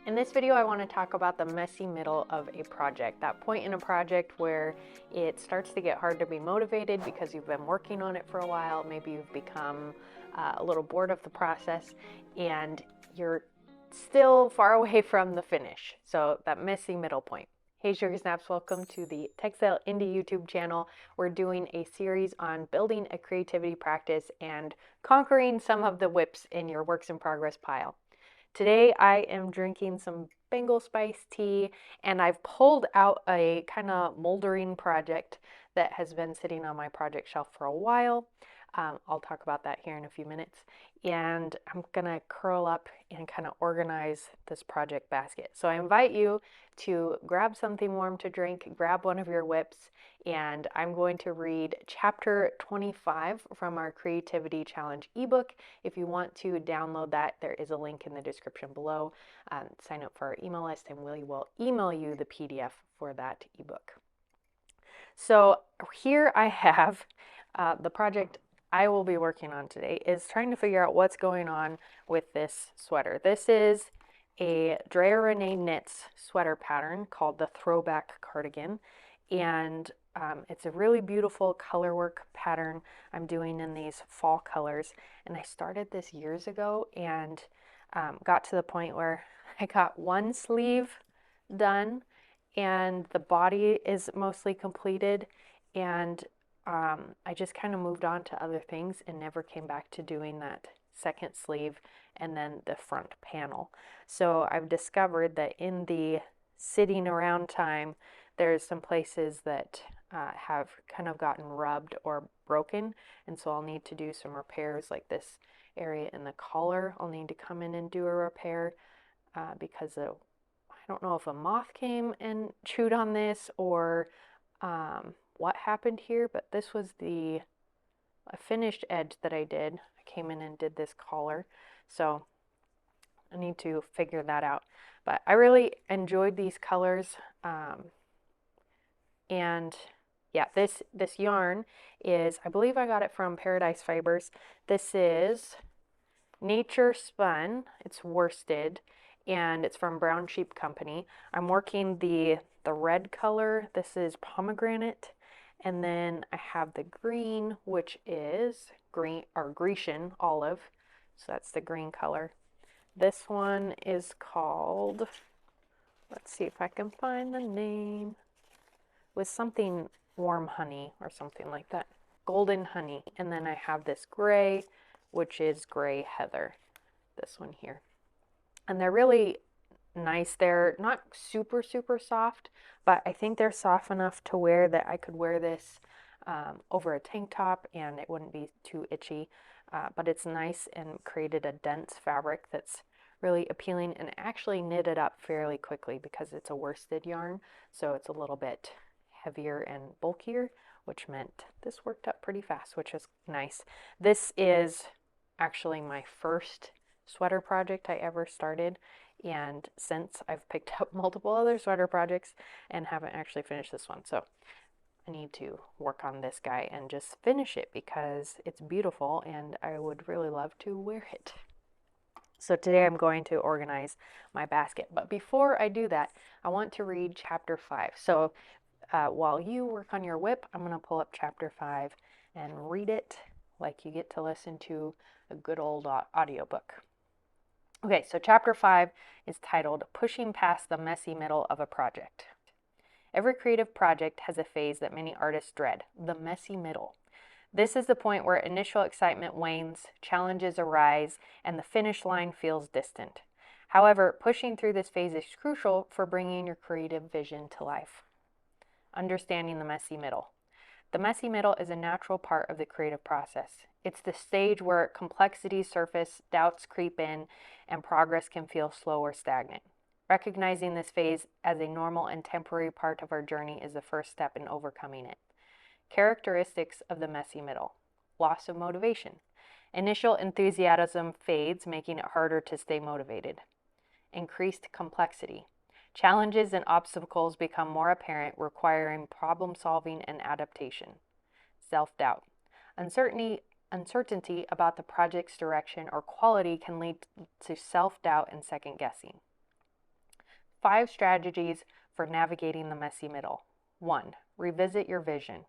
In this video, I want to talk about the messy middle of a project, that point in a project where it starts to get hard to be motivated because you've been working on it for a while. Maybe you've become a little bored of the process and you're still far away from the finish. So that messy middle point. Hey Sugar Snaps, welcome to the Textile Indie YouTube channel. We're doing a series on building a creativity practice and conquering some of the whips in your works in progress pile. Today I am drinking some Bengal spice tea and I've pulled out a kind of moldering project that has been sitting on my project shelf for a while. I'll talk about that here in a few minutes. And I'm gonna curl up and kind of organize this project basket. So I invite you to grab something warm to drink, grab one of your whips, and I'm going to read chapter 25 from our Creativity Challenge ebook. If you want to download that, there is a link in the description below. Sign up for our email list and we will email you the PDF for that ebook. So here I have the project I will be working on today is trying to figure out what's going on with this sweater. This is a Drea Renee Knits sweater pattern called the Throwback Cardigan, and it's a really beautiful color work pattern I'm doing in these fall colors. And I started this years ago and got to the point where I got one sleeve done and the body is mostly completed, and I just kind of moved on to other things and never came back to doing that second sleeve and then the front panel. So I've discovered that in the sitting around time, there's some places that have kind of gotten rubbed or broken, and so I'll need to do some repairs, like this area in the collar. I'll need to come in and do a repair because I don't know if a moth came and chewed on this or what happened here, but this was a finished edge that I did. I came in and did this collar, so I need to figure that out. But I really enjoyed these colors, and yeah, this yarn is, I believe I got it from Paradise Fibers. This is Nature Spun. It's worsted, and it's from Brown Sheep Company. I'm working the red color. This is pomegranate. And then I have the green, which is Grecian olive. So that's the green color. This one is called, let's see if I can find the name, with something warm honey or something like that. Golden honey. And then I have this gray, which is gray heather. This one here. And they're really nice. They're not super soft, but I think they're soft enough to wear that I could wear this over a tank top and it wouldn't be too itchy. But it's nice and created a dense fabric that's really appealing, and actually knitted up fairly quickly because it's a worsted yarn, so it's a little bit heavier and bulkier, which meant this worked up pretty fast, which is nice. This is actually my first sweater project I ever started, and since I've picked up multiple other sweater projects and haven't actually finished this one. So I need to work on this guy and just finish it because it's beautiful and I would really love to wear it. So today I'm going to organize my basket. But before I do that, I want to read chapter 5. So while you work on your whip, I'm going to pull up chapter 5 and read it like you get to listen to a good old audiobook. Okay, so chapter 5 is titled Pushing Past the Messy Middle of a Project. Every creative project has a phase that many artists dread, the messy middle. This is the point where initial excitement wanes, challenges arise, and the finish line feels distant. However, pushing through this phase is crucial for bringing your creative vision to life. Understanding the messy middle. The messy middle is a natural part of the creative process. It's the stage where complexities surface, doubts creep in, and progress can feel slow or stagnant. Recognizing this phase as a normal and temporary part of our journey is the first step in overcoming it. Characteristics of the messy middle. Loss of motivation. Initial enthusiasm fades, making it harder to stay motivated. Increased complexity. Challenges and obstacles become more apparent, requiring problem solving and adaptation. Self-doubt. Uncertainty about the project's direction or quality can lead to self-doubt and second guessing. 5 strategies for navigating the messy middle. 1. Revisit your vision.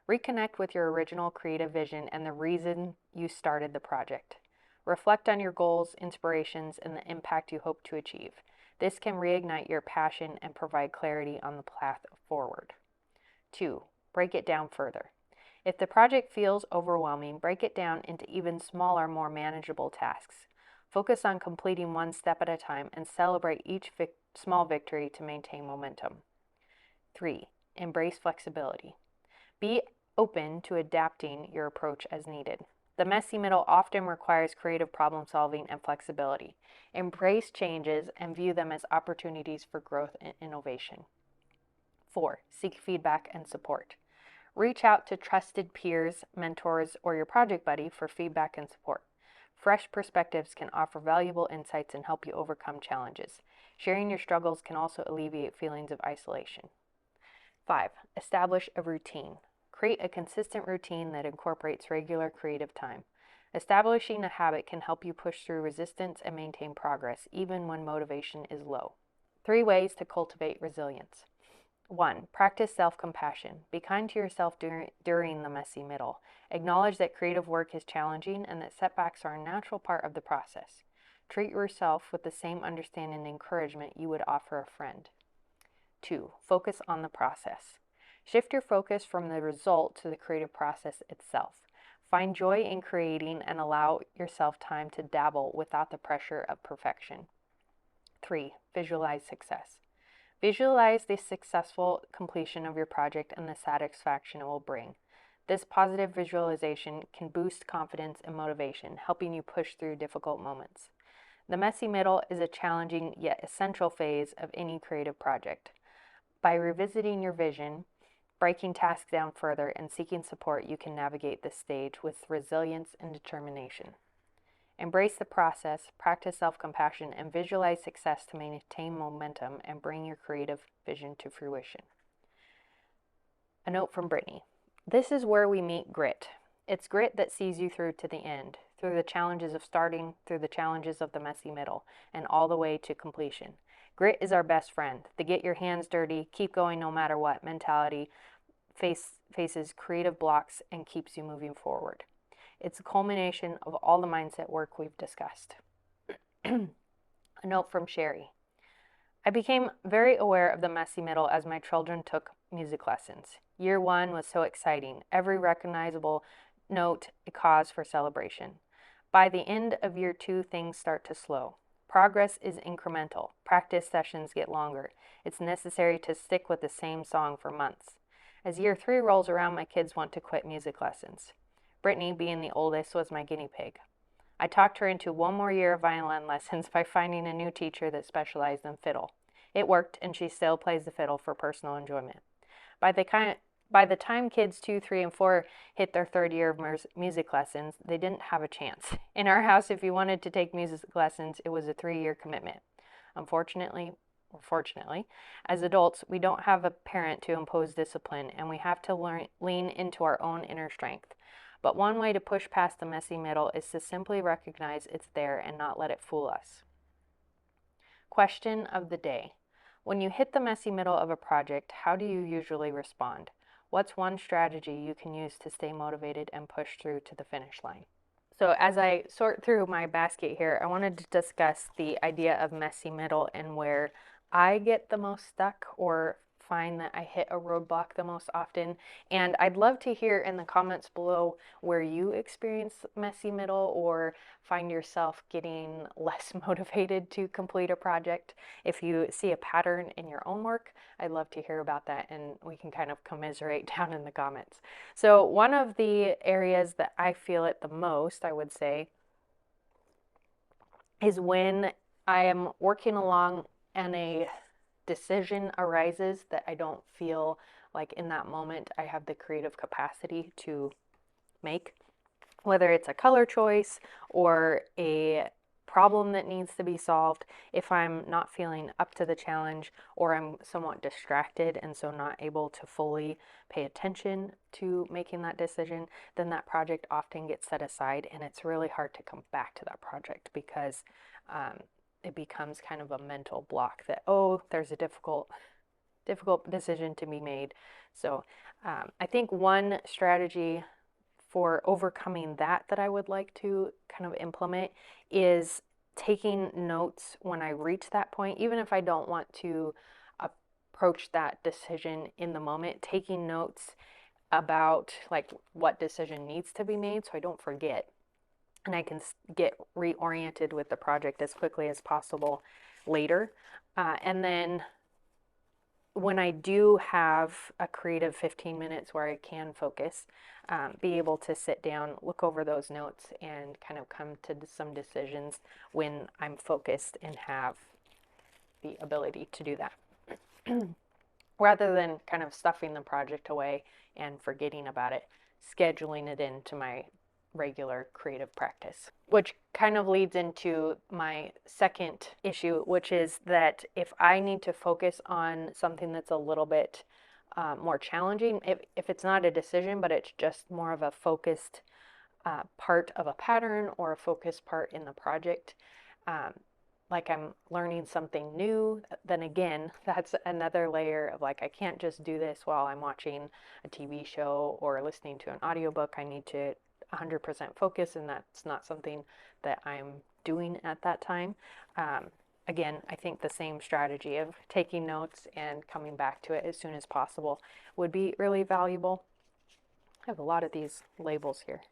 Reconnect with your original creative vision and the reason you started the project. Reflect on your goals, inspirations, and the impact you hope to achieve. This can reignite your passion and provide clarity on the path forward. 2. Break it down further. If the project feels overwhelming, break it down into even smaller, more manageable tasks. Focus on completing one step at a time and celebrate each small victory to maintain momentum. 3. Embrace flexibility. Be open to adapting your approach as needed. The messy middle often requires creative problem solving and flexibility. Embrace changes and view them as opportunities for growth and innovation. 4. Seek feedback and support. Reach out to trusted peers, mentors, or your project buddy for feedback and support. Fresh perspectives can offer valuable insights and help you overcome challenges. Sharing your struggles can also alleviate feelings of isolation. 5. Establish a routine. Create a consistent routine that incorporates regular creative time. Establishing a habit can help you push through resistance and maintain progress, even when motivation is low. 3 ways to cultivate resilience. 1. Practice self-compassion. Be kind to yourself during the messy middle. Acknowledge that creative work is challenging and that setbacks are a natural part of the process. Treat yourself with the same understanding and encouragement you would offer a friend. 2. Focus on the process. Shift your focus from the result to the creative process itself. Find joy in creating and allow yourself time to dabble without the pressure of perfection. 3. Visualize success. Visualize the successful completion of your project and the satisfaction it will bring. This positive visualization can boost confidence and motivation, helping you push through difficult moments. The messy middle is a challenging yet essential phase of any creative project. By revisiting your vision, breaking tasks down further, and seeking support, you can navigate this stage with resilience and determination. Embrace the process, practice self-compassion, and visualize success to maintain momentum and bring your creative vision to fruition. A note from Brittany. This is where we meet grit. It's grit that sees you through to the end, through the challenges of starting, through the challenges of the messy middle, and all the way to completion. Grit is our best friend. The get your hands dirty, keep going no matter what mentality faces creative blocks and keeps you moving forward. It's a culmination of all the mindset work we've discussed. A note from Sherry. I became very aware of the messy middle as my children took music lessons. Year 1 was so exciting. Every recognizable note a cause for celebration. By the end of year 2, things start to slow. Progress is incremental. Practice sessions get longer. It's necessary to stick with the same song for months. As year 3 rolls around, my kids want to quit music lessons. Brittany, being the oldest, was my guinea pig. I talked her into 1 more year of violin lessons by finding a new teacher that specialized in fiddle. It worked, and she still plays the fiddle for personal enjoyment. By the time kids 2, 3, and 4 hit their 3rd year of music lessons, they didn't have a chance. In our house, if you wanted to take music lessons, it was a 3-year commitment. Unfortunately, or fortunately, as adults, we don't have a parent to impose discipline, and we have to lean into our own inner strength. But one way to push past the messy middle is to simply recognize it's there and not let it fool us. Question of the day. When you hit the messy middle of a project, how do you usually respond? What's one strategy you can use to stay motivated and push through to the finish line? So as I sort through my basket here, I wanted to discuss the idea of messy middle and where I get the most stuck or find that I hit a roadblock the most often. And I'd love to hear in the comments below where you experience messy middle or find yourself getting less motivated to complete a project. If you see a pattern in your own work, I'd love to hear about that, and we can kind of commiserate down in the comments. So one of the areas that I feel it the most, I would say, is when I am working along and a decision arises that I don't feel like in that moment I have the creative capacity to make, whether it's a color choice or a problem that needs to be solved. If I'm not feeling up to the challenge or I'm somewhat distracted and so not able to fully pay attention to making that decision, then that project often gets set aside, and it's really hard to come back to that project because it becomes kind of a mental block that, oh, there's a difficult decision to be made. So I think one strategy for overcoming that I would like to kind of implement is taking notes when I reach that point, even if I don't want to approach that decision in the moment, taking notes about like what decision needs to be made so I don't forget and I can get reoriented with the project as quickly as possible later. And then when I do have a creative 15 minutes where I can focus, be able to sit down, look over those notes, and kind of come to some decisions when I'm focused and have the ability to do that. Rather than kind of stuffing the project away and forgetting about it, scheduling it into my regular creative practice. Which kind of leads into my second issue, which is that if I need to focus on something that's a little bit more challenging, if it's not a decision, but it's just more of a focused part of a pattern or a focused part in the project, like I'm learning something new, then again, that's another layer of like, I can't just do this while I'm watching a TV show or listening to an audiobook. I need to 100% focus, and that's not something that I'm doing at that time. Again, I think the same strategy of taking notes and coming back to it as soon as possible would be really valuable. I have a lot of these labels here.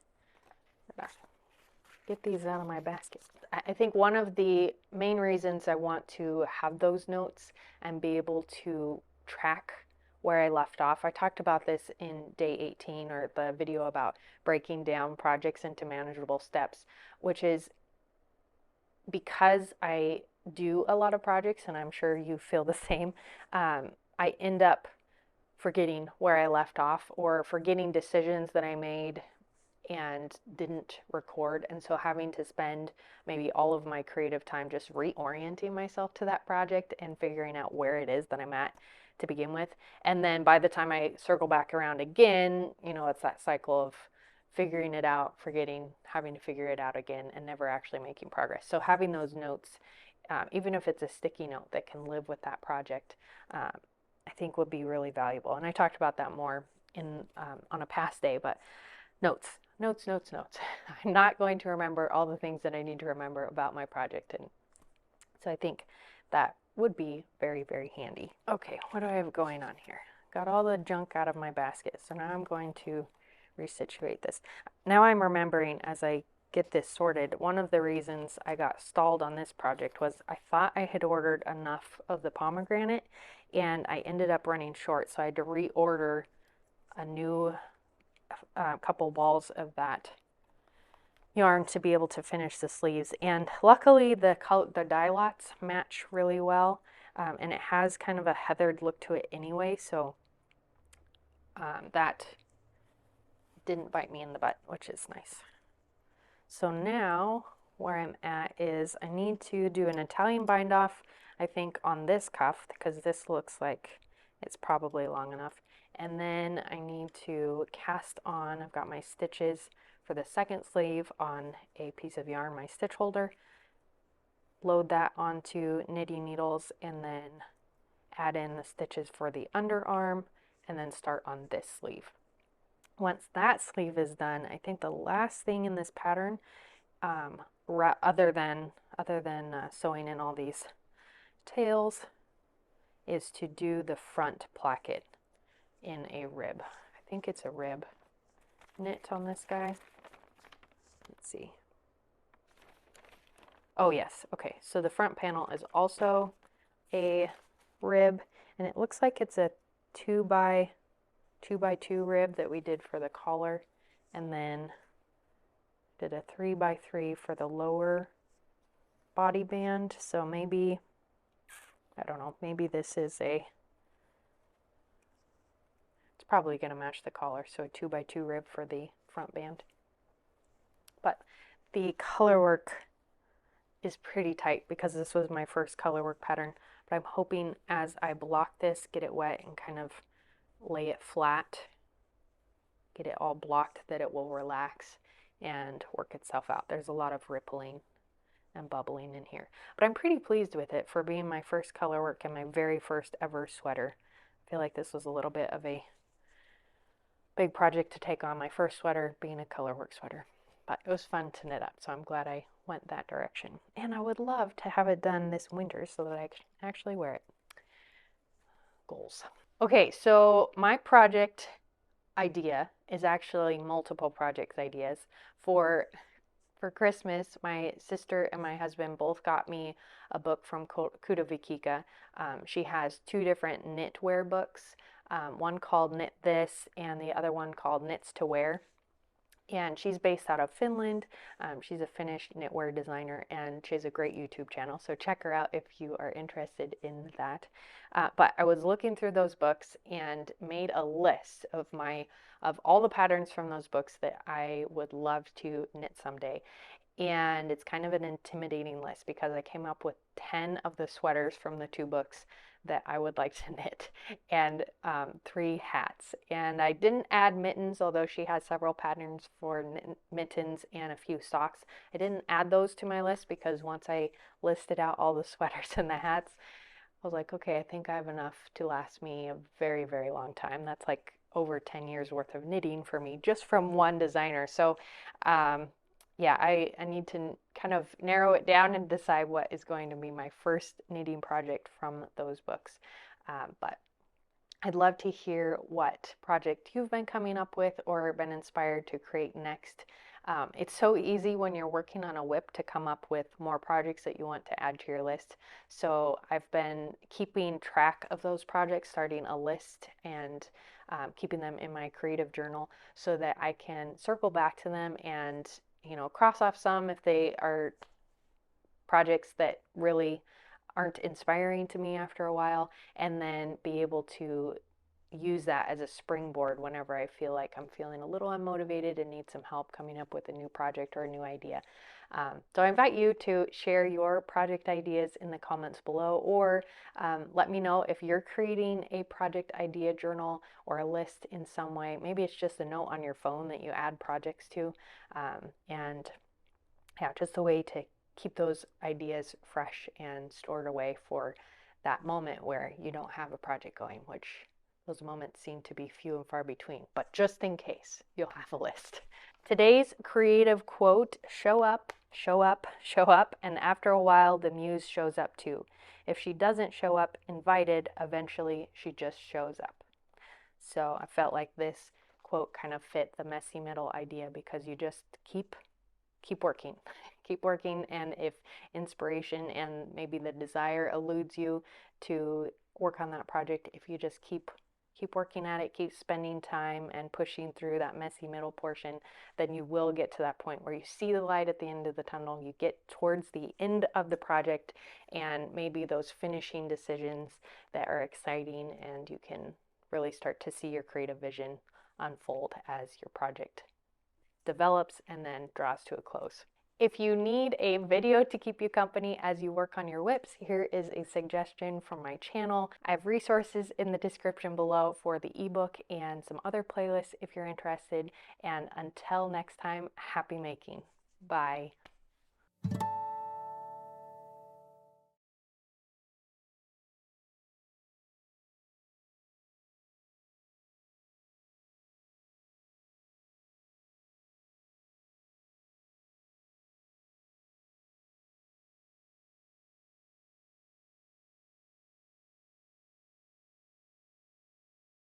Get these out of my basket. I think one of the main reasons I want to have those notes and be able to track where I left off, I talked about this in day 18 or the video about breaking down projects into manageable steps, which is because I do a lot of projects, and I'm sure you feel the same, I end up forgetting where I left off or forgetting decisions that I made and didn't record. And so having to spend maybe all of my creative time just reorienting myself to that project and figuring out where it is that I'm at to begin with. And then by the time I circle back around again, you know, it's that cycle of figuring it out, forgetting, having to figure it out again, and never actually making progress. So having those notes, even if it's a sticky note that can live with that project, I think would be really valuable. And I talked about that more in on a past day, but notes. I'm not going to remember all the things that I need to remember about my project. And so I think that would be very, very handy. Okay, what do I have going on here? Got all the junk out of my basket. So now I'm going to resituate this. Now I'm remembering as I get this sorted, one of the reasons I got stalled on this project was I thought I had ordered enough of the pomegranate and I ended up running short. So I had to reorder a new couple balls of that yarn to be able to finish the sleeves. And luckily the dye lots match really well, and it has kind of a heathered look to it anyway, so that didn't bite me in the butt, which is nice. So now where I'm at is I need to do an Italian bind off, I think, on this cuff, because this looks like it's probably long enough. And then I need to cast on, I've got my stitches for the second sleeve on a piece of yarn, my stitch holder, load that onto knitting needles, and then add in the stitches for the underarm, and then start on this sleeve. Once that sleeve is done, I think the last thing in this pattern, other than sewing in all these tails, is to do the front placket in a rib. I think it's a rib knit on this guy. Let's see. Oh yes, okay. So the front panel is also a rib, and it looks like it's a 2x2 rib that we did for the collar, and then did a 3x3 for the lower body band. So maybe, I don't know, maybe this is a, it's probably going to match the collar, so a 2x2 rib for the front band. But the color work is pretty tight because this was my first color work pattern, but I'm hoping as I block this, get it wet and kind of lay it flat, get it all blocked, that it will relax and work itself out. There's a lot of rippling and bubbling in here. But I'm pretty pleased with it for being my first color work and my very first ever sweater. I feel like this was a little bit of a big project to take on, my first sweater being a color work sweater. But it was fun to knit up, so I'm glad I went that direction. And I would love to have it done this winter so that I can actually wear it. Goals. Okay, so my project idea is actually multiple project ideas. For Christmas, my sister and my husband both got me a book from Kuda Vikika. She has two different knitwear books, one called Knit This and the other one called Knits to Wear. And she's based out of Finland. She's a Finnish knitwear designer, and she has a great YouTube channel. So check her out if you are interested in that. But I was looking through those books and made a list of all the patterns from those books that I would love to knit someday. And it's kind of an intimidating list because I came up with 10 of the sweaters from the two books that I would like to knit, and 3 hats. And I didn't add mittens, although she has several patterns for mittens and a few socks. I didn't add those to my list because once I listed out all the sweaters and the hats, I was like, okay, I think I have enough to last me a very, very long time. That's like over 10 years worth of knitting for me just from one designer. So yeah, I need to kind of narrow it down and decide what is going to be my first knitting project from those books. But I'd love to hear what project you've been coming up with or been inspired to create next. It's so easy when you're working on a WIP to come up with more projects that you want to add to your list. So I've been keeping track of those projects, starting a list and keeping them in my creative journal so that I can circle back to them and cross off some if they are projects that really aren't inspiring to me after a while, and then be able to use that as a springboard whenever I feel like I'm feeling a little unmotivated and need some help coming up with a new project or a new idea. So I invite you to share your project ideas in the comments below, or let me know if you're creating a project idea journal or a list in some way. Maybe it's just a note on your phone that you add projects to, and yeah, just a way to keep those ideas fresh and stored away for that moment where you don't have a project going, which those moments seem to be few and far between. But just in case, you'll have a list. Today's creative quote: show up, show up, show up, and after a while, the muse shows up too. If she doesn't show up invited, eventually she just shows up. So I felt like this quote kind of fit the messy middle idea because you just keep working. Keep working, and if inspiration and maybe the desire eludes you to work on that project, if you just keep working at it, keep spending time and pushing through that messy middle portion, then you will get to that point where you see the light at the end of the tunnel. You get towards the end of the project and maybe those finishing decisions that are exciting, and you can really start to see your creative vision unfold as your project develops and then draws to a close. If you need a video to keep you company as you work on your WIPs, here is a suggestion from my channel. I have resources in the description below for the ebook and some other playlists if you're interested. And until next time, happy making. Bye.